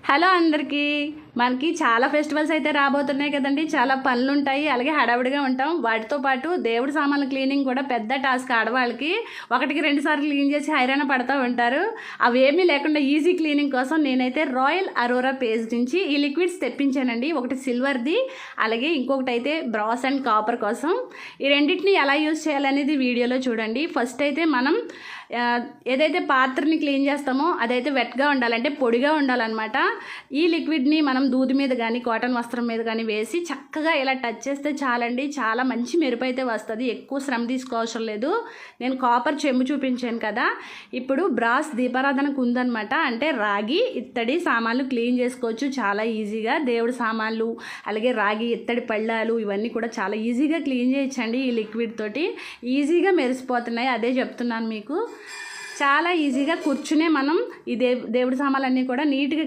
Hello అందరికీ. మనకి చాలా ఫెస్టివల్స్ అయితే రాబోతున్నాయి కదండి. చాలా పనులు ఉంటాయి, అలాగే హడావిడిగా ఉంటాం. వాటితో పాటు దేవుడి సామాన్ల క్లీనింగ్ కూడా పెద్ద టాస్క్. ఆడవాళ్ళకి 1-2 సార్లు క్లీన్ చేసి హైరాణ పడుతూ ఉంటారు. అవేమీ లేకుండా ఈజీ క్లీనింగ్ కోసం నేనైతే రాయల్ అరోరా పేజ్ నుంచి ఈ లిక్విడ్స్ తెప్పించానండి. ఒకటి సిల్వర్ది, అలాగే ఇంకొకటి అయితే బ్రాస్ అండ్ కాపర్ కోసం. ఈ రెండింటిని ఎలా యూజ్ చేయాలనేది వీడియోలో చూడండి. ఫస్ట్ అయితే మనం ఏదైతే పాత్రని క్లీన్ చేస్తామో అదైతే వెట్గా ఉండాలంటే పొడిగా ఉండాలన్నమాట. ఈ లిక్విడ్ని మనం దూది మీద కానీ కాటన్ వస్త్రం మీద కానీ వేసి చక్కగా ఇలా టచ్ చేస్తే చాలండి, చాలా మంచి మెరుపు అయితే వస్తుంది. ఎక్కువ శ్రమ తీసుకోవసరం లేదు. నేను కాపర్ చెంబు చూపించాను కదా. ఇప్పుడు బ్రాస్ దీపారాధనకు ఉందన్నమాట. అంటే రాగి ఇత్తడి సామాన్లు క్లీన్ చేసుకోవచ్చు చాలా ఈజీగా. దేవుడి సామాన్లు, అలాగే రాగి ఇత్తడి పళ్ళాలు ఇవన్నీ కూడా చాలా ఈజీగా క్లీన్ చేయొచ్చండి. ఈ లిక్విడ్ తోటి ఈజీగా మెరిసిపోతున్నాయి, అదే చెప్తున్నాను మీకు. చాలా ఈజీగా కూర్చునే మనం ఈ దేవుడి సామాన్లన్నీ కూడా నీట్గా